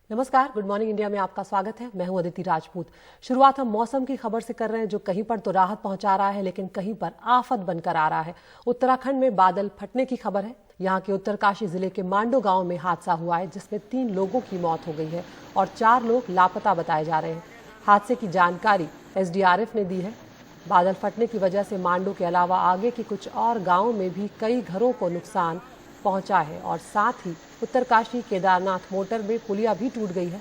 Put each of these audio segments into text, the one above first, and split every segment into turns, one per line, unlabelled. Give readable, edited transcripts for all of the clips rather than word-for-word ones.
नमस्कार, good morning India में आपका स्वागत है। मैं हूं अदिति राजपूत। शुरुआत हम मौसम की खबर से कर रहे हैं, जो कहीं पर तो राहत पहुंचा रहा है लेकिन कहीं पर आफत बनकर आ रहा है। उत्तराखंड में बादल फटने की खबर है। यहां के उत्तरकाशी जिले के मांडो गांव में हादसा हुआ है, जिसमें 3 लोगों की मौत हो गई है और 4 लोग लापता बताए जा रहे हैं। हादसे की जानकारी एसडीआरएफ ने दी है। बादल फटने की वजह से मांडो के अलावा आगे की कुछ और गाँव में भी कई घरों को नुकसान पहुंचा है और साथ ही उत्तरकाशी केदारनाथ मोटर में पुलिया भी टूट गई है।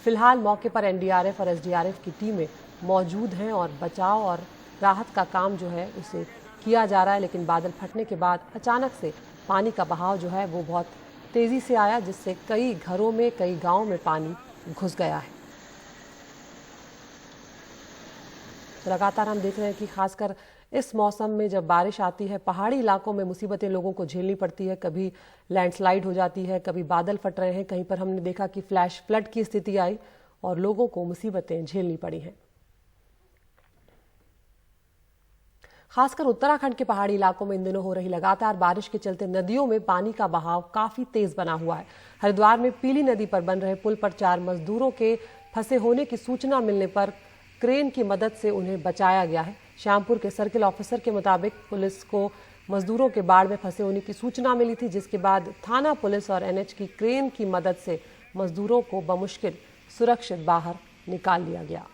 फिलहाल मौके पर एनडीआरएफ और एसडीआरएफ की टीमें मौजूद हैं और बचाव और राहत का काम जो है उसे किया जा रहा है। लेकिन बादल फटने के बाद अचानक से पानी का बहाव जो है वो बहुत तेजी से आया, जिससे कई घरों में, कई गाँव में पानी घुस गया है। तो लगातार हम देख रहे हैं कि खासकर इस मौसम में जब बारिश आती है, पहाड़ी इलाकों में मुसीबतें लोगों को झेलनी पड़ती है। कभी लैंडस्लाइड हो जाती है, कभी बादल फट रहे हैं, कहीं पर हमने देखा कि फ्लैश फ्लड की स्थिति आई और लोगों को मुसीबतें झेलनी पड़ी हैं। खासकर उत्तराखंड के पहाड़ी इलाकों में इन दिनों हो रही लगातार बारिश के चलते नदियों में पानी का बहाव काफी तेज बना हुआ है। हरिद्वार में पीली नदी पर बन रहे पुल पर 4 मजदूरों के फंसे होने की सूचना मिलने पर क्रेन की मदद से उन्हें बचाया गया है। श्यामपुर के सर्किल ऑफिसर के मुताबिक पुलिस को मजदूरों के बाढ़ में फंसे होने की सूचना मिली थी, जिसके बाद थाना पुलिस और एनएच की क्रेन की मदद से मजदूरों को बमुश्किल सुरक्षित बाहर निकाल लिया गया।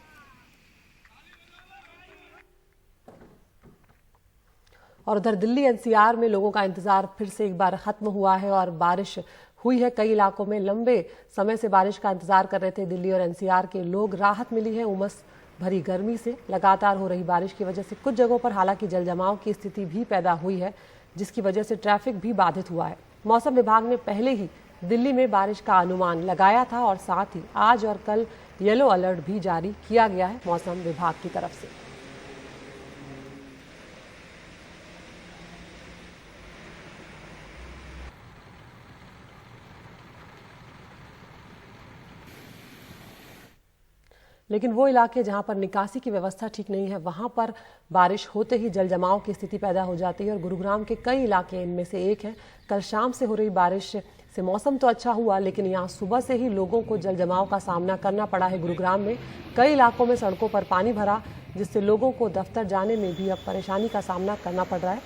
और उधर दिल्ली एनसीआर में लोगों का इंतजार फिर से एक बार खत्म हुआ है और बारिश हुई है। कई इलाकों में लंबे समय से बारिश का इंतजार कर रहे थे दिल्ली और एनसीआर के लोग। राहत मिली है उमस भरी गर्मी से। लगातार हो रही बारिश की वजह से कुछ जगहों पर हालांकि जलजमाव की स्थिति भी पैदा हुई है, जिसकी वजह से ट्रैफिक भी बाधित हुआ है। मौसम विभाग ने पहले ही दिल्ली में बारिश का अनुमान लगाया था और साथ ही आज और कल येलो अलर्ट भी जारी किया गया है मौसम विभाग की तरफ से। लेकिन वो इलाके जहां पर निकासी की व्यवस्था ठीक नहीं है, वहां पर बारिश होते ही जल जमाव की स्थिति पैदा हो जाती है और गुरुग्राम के कई इलाके इनमें से एक है। कल शाम से हो रही बारिश से मौसम तो अच्छा हुआ, लेकिन यहाँ सुबह से ही लोगों को जल जमाव का सामना करना पड़ा है। गुरुग्राम में कई इलाकों में सड़कों पर पानी भरा, जिससे लोगों को दफ्तर जाने में भी अब परेशानी का सामना करना पड़ रहा है।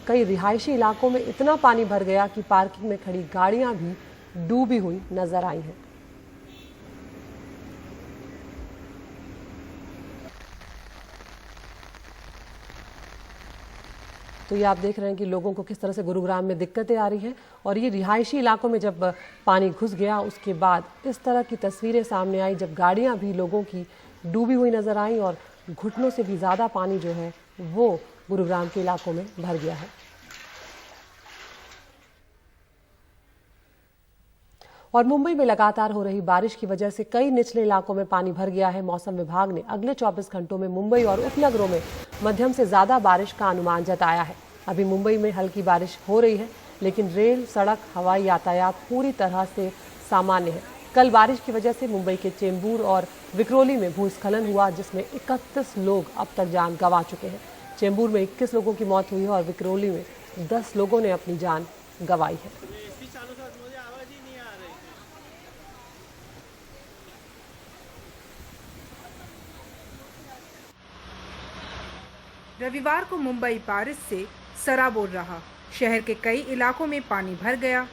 कई रिहायशी इलाकों में इतना पानी भर गया कि पार्किंग में खड़ी गाड़ियां भी डूबी हुई नजर आई हैं। तो ये आप देख रहे हैं कि लोगों को किस तरह से गुरुग्राम में दिक्कतें आ रही हैं। और ये रिहायशी इलाकों में जब पानी घुस गया, उसके बाद इस तरह की तस्वीरें सामने आई, जब गाड़ियां भी लोगों की डूबी हुई नजर आई और घुटनों से भी ज़्यादा पानी जो है वो गुरुग्राम के इलाकों में भर गया है। और मुंबई में लगातार हो रही बारिश की वजह से कई निचले इलाकों में पानी भर गया है। मौसम विभाग ने अगले 24 घंटों में मुंबई और उपनगरों में मध्यम से ज्यादा बारिश का अनुमान जताया है। अभी मुंबई में हल्की बारिश हो रही है, लेकिन रेल, सड़क, हवाई यातायात पूरी तरह से सामान्य है। कल बारिश की वजह से मुंबई के चेंबूर और विक्रोली में भूस्खलन हुआ, जिसमें 31 लोग अब तक जान गंवा चुके हैं। चेंबूर में 21 लोगों की मौत हुई है और विक्रोली में 10 लोगों ने अपनी जान गंवाई है।
रविवार को मुंबई बारिश से सराबोर रहा। शहर के कई इलाकों में पानी भर गया।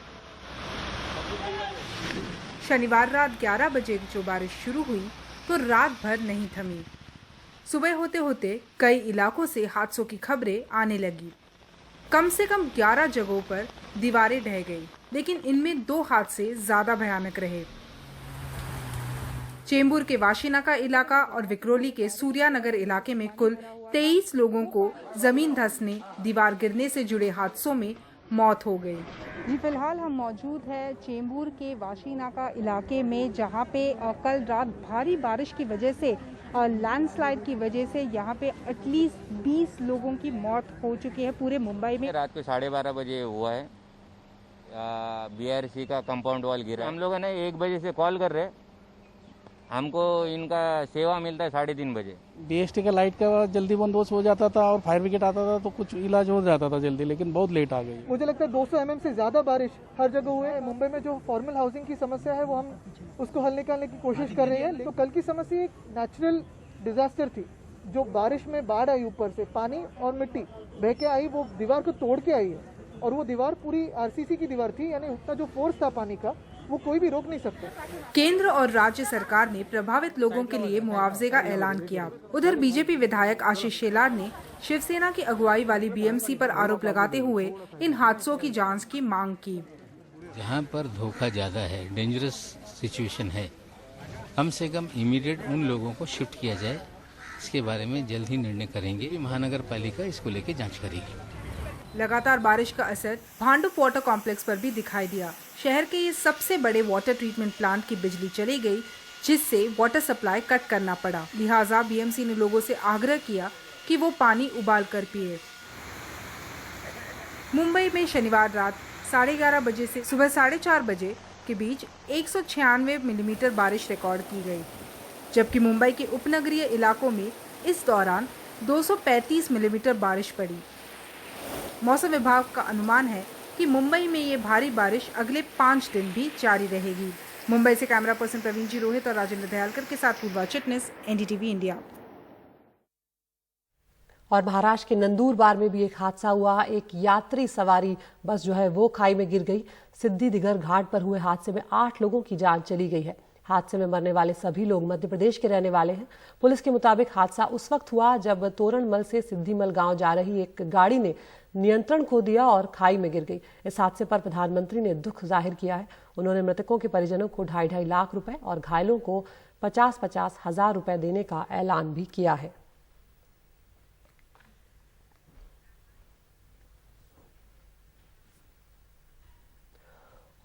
शनिवार रात 11 बजे जो बारिश शुरू हुई तो रात भर नहीं थमी। सुबह होते होते कई इलाकों से हादसों की खबरें आने लगी। कम से कम 11 जगहों पर दीवारें ढह गई, लेकिन इनमें 2 हादसे ज्यादा भयानक रहे। चेंबूर के वाशीनाका इलाका और विक्रोली के सूर्यानगर इलाके में कुल 23 लोगों को जमीन धंसने, दीवार गिरने से जुड़े हादसों में मौत हो गई।
जी, फिलहाल हम मौजूद है चेंबूर के वाशीनाका इलाके में, जहां पे कल रात भारी बारिश की वजह से लैंडस्लाइड की वजह से यहां पे एटलीस्ट 20 लोगों की मौत हो चुकी है पूरे मुंबई में।
रात को 12:30 बजे हुआ है। BRC का कंपाउंड वॉल गिरा। हम लोगों ने 1 बजे से कॉल कर रहे, हमको इनका सेवा मिलता है 3:30 बजे।
बीएसटी का लाइट का जल्दी बंदोबस्त हो जाता था और फायर ब्रिगेड आता था तो कुछ इलाज हो जाता था जल्दी, लेकिन बहुत लेट आ गई।
मुझे लगता है 200 mm से ज्यादा बारिश हर जगह हुए है। मुंबई में जो फॉर्मल हाउसिंग की समस्या है वो हम उसको हल निकालने की कोशिश कर रहे हैं। तो कल की समस्या एक नेचुरल डिजास्टर थी, जो बारिश में बाढ़ आई, ऊपर से पानी और मिट्टी बह के आई, वो दीवार को तोड़ के आई है और वो दीवार पूरी आरसीसी की दीवार थी, यानी उतना जो फोर्स था पानी का वो कोई भी रोक नहीं सकता।
केंद्र और राज्य सरकार ने प्रभावित लोगों के लिए मुआवजे का ऐलान किया। उधर बीजेपी विधायक आशीष शेलार ने शिवसेना की अगुवाई वाली बीएमसी पर आरोप लगाते हुए इन हादसों की जांच की मांग की।
जहाँ पर धोखा ज्यादा है, डेंजरस सिचुएशन है, कम से कम इमीडिएट उन लोगों को शिफ्ट किया जाए। इसके बारे में जल्द ही निर्णय करेंगे। महानगर पालिका इसको लेकर जांच करेगी।
लगातार बारिश का असर भांडुप वाटर कॉम्प्लेक्स पर भी दिखाई दिया। शहर के ये सबसे बड़े वाटर ट्रीटमेंट प्लांट की बिजली चली गई, जिससे वाटर सप्लाई कट करना पड़ा। लिहाजा बीएमसी ने लोगों से आग्रह किया कि वो पानी उबाल कर पिए। मुंबई में शनिवार रात 11:30 बजे से सुबह 4:30 बजे के बीच 196 मिलीमीटर बारिश रिकॉर्ड की गई, जबकि मुंबई के उपनगरीय इलाकों में इस दौरान 235 मिलीमीटर बारिश पड़ी। मौसम विभाग का अनुमान है कि मुंबई में ये भारी बारिश अगले 5 दिन भी जारी रहेगी। मुंबई से कैमरा पर्सन प्रवीण जी रोहित और राजेंद्र दयालकर के साथ पूर्वा चिटनिस, एनडीटीवी इंडिया।
और महाराष्ट्र के नंदुरबार में भी एक हादसा हुआ। एक यात्री सवारी बस जो है वो खाई में गिर गई। सिद्धि दिगर घाट पर हुए हादसे में 8 लोगों की जान चली गई है। हादसे में मरने वाले सभी लोग मध्य प्रदेश के रहने वाले हैं। पुलिस के मुताबिक हादसा उस वक्त हुआ जब तोरणमल से सिद्धिमल गांव जा रही एक गाड़ी ने नियंत्रण खो दिया और खाई में गिर गई। इस हादसे पर प्रधानमंत्री ने दुख जाहिर किया है। उन्होंने मृतकों के परिजनों को 2.5 लाख रुपए और घायलों को 50-50 हजार रुपए देने का ऐलान भी किया है।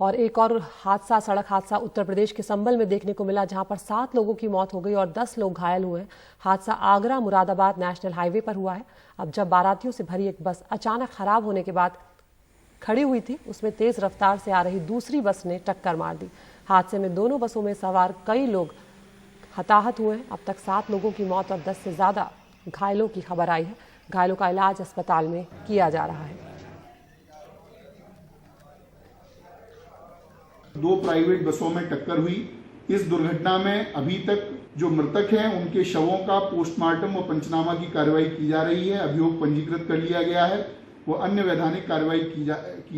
और एक और हादसा, सड़क हादसा उत्तर प्रदेश के संभल में देखने को मिला, जहां पर 7 लोगों की मौत हो गई और 10 लोग घायल हुए हैं। हादसा आगरा मुरादाबाद नेशनल हाईवे पर हुआ है। अब जब बारातियों से भरी एक बस अचानक खराब होने के बाद खड़ी हुई थी, उसमें तेज रफ्तार से आ रही दूसरी बस ने टक्कर मार दी। हादसे में दोनों बसों में सवार कई लोग हताहत हुए हैं। अब तक 7 लोगों की मौत और 10 से ज्यादा घायलों की खबर आई है। घायलों का इलाज अस्पताल में किया जा रहा है।
2 प्राइवेट बसों में टक्कर हुई। इस दुर्घटना में अभी तक जो मृतक हैं उनके शवों का पोस्टमार्टम और पंचनामा की कार्रवाई की जा रही है। अभियोग पंजीकृत कर लिया गया है। वो अन्य वैधानिक कार्रवाई की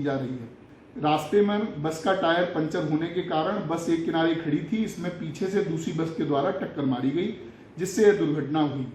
जा रही है। रास्ते में बस का टायर पंचर होने के कारण बस एक किनारे खड़ी थी। इसमें पीछे से दूसरी बस के द्वारा टक्कर मारी गई, जिससे यह दुर्घटना हुई।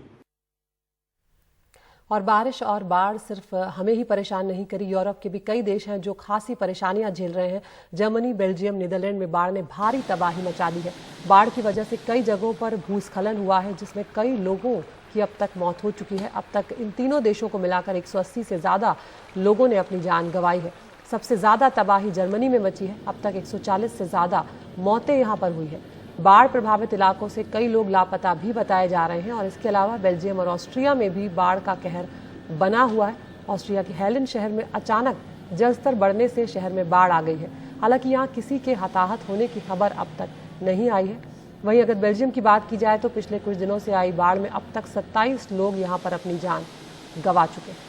और बारिश और बाढ़ सिर्फ हमें ही परेशान नहीं करी, यूरोप के भी कई देश हैं जो खासी परेशानियां झेल रहे हैं। जर्मनी, बेल्जियम, नीदरलैंड में बाढ़ ने भारी तबाही मचा दी है। बाढ़ की वजह से कई जगहों पर भूस्खलन हुआ है, जिसमें कई लोगों की अब तक मौत हो चुकी है। अब तक इन तीनों देशों को मिलाकर 180 से ज्यादा लोगों ने अपनी जान गंवाई है। सबसे ज्यादा तबाही जर्मनी में मची है। अब तक 140 से ज्यादा मौतें यहाँ पर हुई है। बाढ़ प्रभावित इलाकों से कई लोग लापता भी बताए जा रहे हैं। और इसके अलावा बेल्जियम और ऑस्ट्रिया में भी बाढ़ का कहर बना हुआ है। ऑस्ट्रिया के हेलन शहर में अचानक जलस्तर बढ़ने से शहर में बाढ़ आ गई है। हालांकि यहाँ किसी के हताहत होने की खबर अब तक नहीं आई है। वहीं अगर बेल्जियम की बात की जाए तो पिछले कुछ दिनों से आई बाढ़ में अब तक 27 लोग यहाँ पर अपनी जान गंवा चुके हैं।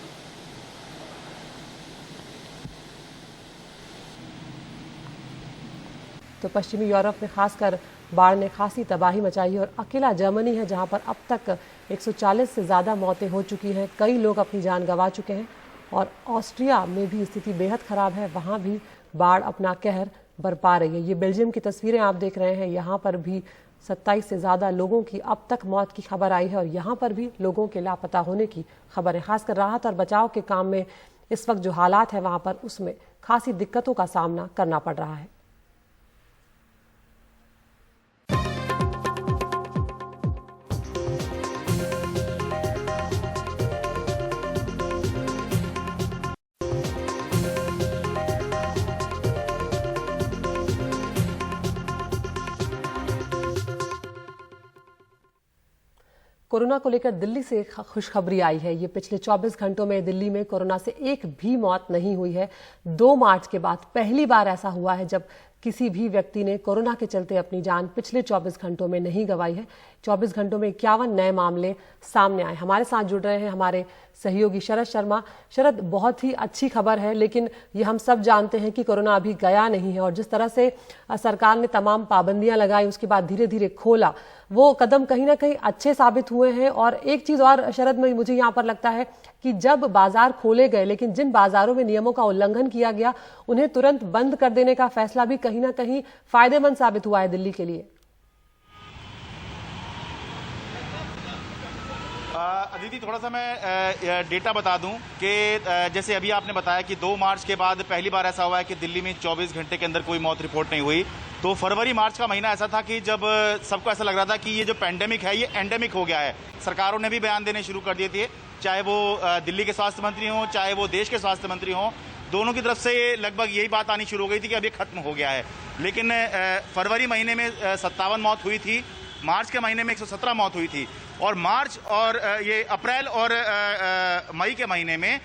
तो पश्चिमी यूरोप में खासकर बाढ़ ने खासी तबाही मचाई है और अकेला जर्मनी है जहां पर अब तक 140 से ज़्यादा मौतें हो चुकी हैं। कई लोग अपनी जान गंवा चुके हैं। और ऑस्ट्रिया में भी स्थिति बेहद ख़राब है, वहां भी बाढ़ अपना कहर बरपा रही है। ये बेल्जियम की तस्वीरें आप देख रहे हैं। यहाँ पर भी 27 से ज़्यादा लोगों की अब तक मौत की खबर आई है और यहाँ पर भी लोगों के लापता होने की खबर है। खासकर राहत और बचाव के काम में इस वक्त जो हालात है वहाँ पर, उसमें खासी दिक्कतों का सामना करना पड़ रहा है। कोरोना को लेकर दिल्ली से खुशखबरी आई है। ये पिछले 24 घंटों में दिल्ली में कोरोना से एक भी मौत नहीं हुई है। 2 मार्च के बाद पहली बार ऐसा हुआ है जब किसी भी व्यक्ति ने कोरोना के चलते अपनी जान पिछले 24 घंटों में नहीं गंवाई है। 24 घंटों में 51 नए मामले सामने आए। हमारे साथ जुड़ रहे हैं हमारे सहयोगी शरद शर्मा। शरद, बहुत ही अच्छी खबर है, लेकिन ये हम सब जानते हैं कि कोरोना अभी गया नहीं है और जिस तरह से सरकार ने तमाम पाबंदियां लगाई, उसके बाद धीरे धीरे खोला, वो कदम कहीं ना कहीं अच्छे साबित हुए हैं। और एक चीज और शरद में मुझे यहाँ पर लगता है कि जब बाजार खोले गए, लेकिन जिन बाजारों में नियमों का उल्लंघन किया गया उन्हें तुरंत बंद कर देने का फैसला भी कहीं ना कहीं फायदेमंद साबित हुआ है दिल्ली के लिए।
अदिति, थोड़ा सा मैं डेटा बता दूं कि जैसे अभी आपने बताया कि 2 मार्च के बाद पहली बार ऐसा हुआ है कि दिल्ली में 24 घंटे के अंदर कोई मौत रिपोर्ट नहीं हुई। तो फरवरी मार्च का महीना ऐसा था कि जब सबको ऐसा लग रहा था कि ये जो पैंडेमिक है ये एंडेमिक हो गया है। सरकारों ने भी बयान देने शुरू कर दिए थे, चाहे वो दिल्ली के स्वास्थ्य मंत्री हों, चाहे वो देश के स्वास्थ्य मंत्री हों, दोनों की तरफ से लगभग यही बात आनी शुरू हो गई थी कि अब ये खत्म हो गया है। लेकिन फरवरी महीने में 57 मौत हुई थी, मार्च के महीने में 117 मौत हुई थी और मार्च और ये अप्रैल और मई के महीने में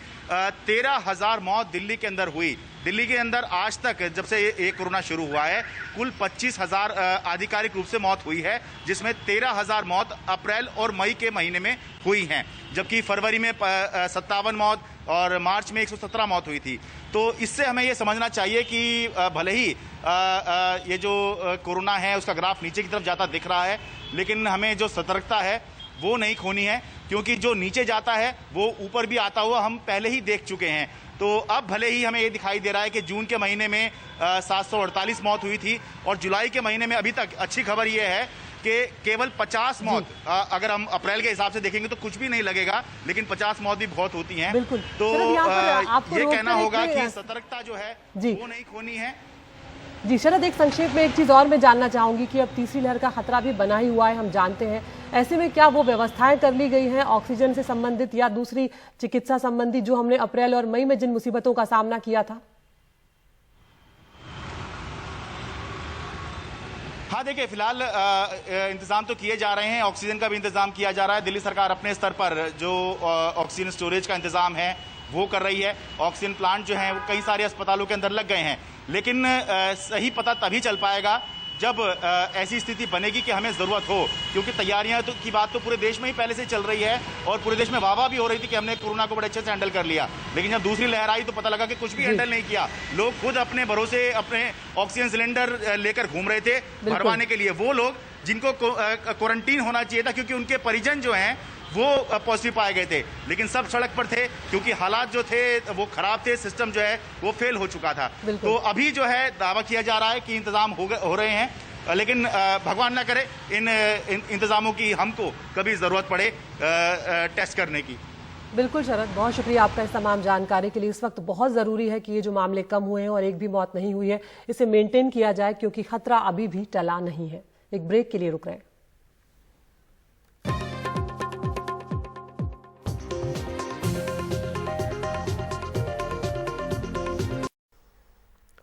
13,000 मौत दिल्ली के अंदर हुई। दिल्ली के अंदर आज तक जब से ये कोरोना शुरू हुआ है कुल 25,000 आधिकारिक रूप से मौत हुई है, जिसमें 13,000 मौत अप्रैल और मई के महीने में हुई हैं, जबकि फरवरी में 57 मौत और मार्च में 117 मौत हुई थी। तो इससे हमें ये समझना चाहिए कि भले ही ये जो कोरोना है उसका ग्राफ नीचे की तरफ जाता दिख रहा है, लेकिन हमें जो सतर्कता है वो नहीं खोनी है, क्योंकि जो नीचे जाता है वो ऊपर भी आता हुआ हम पहले ही देख चुके हैं। तो अब भले ही हमें ये दिखाई दे रहा है कि जून के महीने में 748 मौत हुई थी और जुलाई के महीने में अभी तक अच्छी खबर ये है कि केवल 50 मौत, अगर हम अप्रैल के हिसाब से देखेंगे तो कुछ भी नहीं लगेगा, लेकिन 50 मौत भी बहुत होती हैं।
बिल्कुल।
तो ये कहना होगा कि सतर्कता जो है वो नहीं खोनी है।
जी शरद, एक संक्षेप में एक चीज और मैं जानना चाहूंगी कि अब तीसरी लहर का खतरा भी बना ही हुआ है, हम जानते हैं। ऐसे में क्या वो व्यवस्थाएं कर ली गई हैं ऑक्सीजन से संबंधित या दूसरी चिकित्सा संबंधी जो हमने अप्रैल और मई में जिन मुसीबतों का सामना किया था?
हाँ, देखिए, फिलहाल इंतजाम तो किए जा रहे हैं, ऑक्सीजन का भी इंतजाम किया जा रहा है। दिल्ली सरकार अपने स्तर पर जो ऑक्सीजन स्टोरेज का इंतजाम है वो कर रही है। ऑक्सीजन प्लांट जो हैं वो कई सारे अस्पतालों के अंदर लग गए हैं, लेकिन सही पता तभी चल पाएगा जब ऐसी स्थिति बनेगी कि हमें ज़रूरत हो, क्योंकि तैयारियां की बात तो पूरे देश में ही पहले से चल रही है और पूरे देश में वाह भी हो रही थी कि हमने कोरोना को बड़े अच्छे से हैंडल कर लिया। लेकिन जब दूसरी लहर आई तो पता लगा कि कुछ भी हैंडल नहीं किया। लोग खुद अपने भरोसे अपने ऑक्सीजन सिलेंडर लेकर घूम रहे थे भरवाने के लिए, वो लोग जिनको क्वारंटीन होना चाहिए था क्योंकि उनके परिजन जो हैं वो पॉजिटिव पाए गए थे, लेकिन सब सड़क पर थे क्योंकि हालात जो थे वो खराब थे, सिस्टम जो है वो फेल हो चुका था। तो अभी जो है दावा किया जा रहा है कि इंतजाम हो रहे हैं, लेकिन भगवान ना करे इन इंतजामों की हमको कभी ज़रूरत पड़े टेस्ट करने की।
बिल्कुल शरद, बहुत शुक्रिया आपका इस तमाम जानकारी के लिए। इस वक्त बहुत ज़रूरी है कि ये जो मामले कम हुए हैं और एक भी मौत नहीं हुई है, इसे मेंटेन किया जाए क्योंकि खतरा अभी भी टला नहीं है। एक ब्रेक के लिए रुक रहे हैं।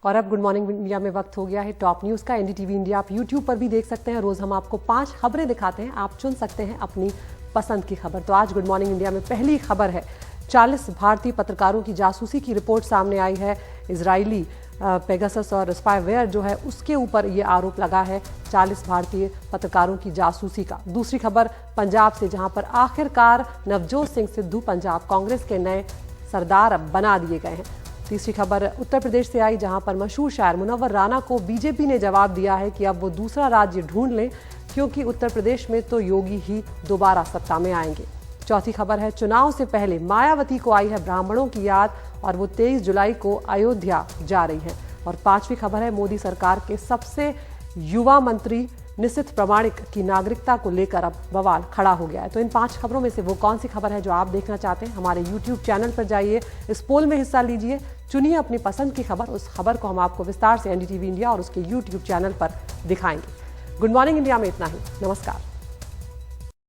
और अब गुड मॉर्निंग इंडिया में वक्त हो गया है टॉप न्यूज़ का। एनडीटीवी इंडिया आप यूट्यूब पर भी देख सकते हैं। रोज़ हम आपको 5 खबरें दिखाते हैं, आप चुन सकते हैं अपनी पसंद की खबर। तो आज गुड मॉर्निंग इंडिया में पहली खबर है 40 भारतीय पत्रकारों की जासूसी की रिपोर्ट सामने आई है। इजरायली पेगासस और स्पाईवेयर जो है उसके ऊपर ये आरोप लगा है 40 भारतीय पत्रकारों की जासूसी का। दूसरी खबर पंजाब से, जहां पर आखिरकार नवजोत सिंह सिद्धू पंजाब कांग्रेस के नए सरदार बना दिए गए हैं। तीसरी खबर उत्तर प्रदेश से आई, जहां पर मशहूर शायर मुनव्वर राना को बीजेपी ने जवाब दिया है कि अब वो दूसरा राज्य ढूंढ लें क्योंकि उत्तर प्रदेश में तो योगी ही दोबारा सत्ता में आएंगे। चौथी खबर है चुनाव से पहले मायावती को आई है ब्राह्मणों की याद और वो 23 जुलाई को अयोध्या जा रही है। और पांचवी खबर है मोदी सरकार के सबसे युवा मंत्री निशित प्रामाणिक की नागरिकता को लेकर अब बवाल खड़ा हो गया है। तो इन 5 खबरों में से वो कौन सी खबर है जो आप देखना चाहते हैं? हमारे YouTube चैनल पर जाइए, इस पोल में हिस्सा लीजिए, चुनिए अपनी पसंद की खबर। उस खबर को हम आपको विस्तार से एनडीटीवी इंडिया और उसके YouTube चैनल पर दिखाएंगे। गुड मॉर्निंग इंडिया में इतना ही। नमस्कार।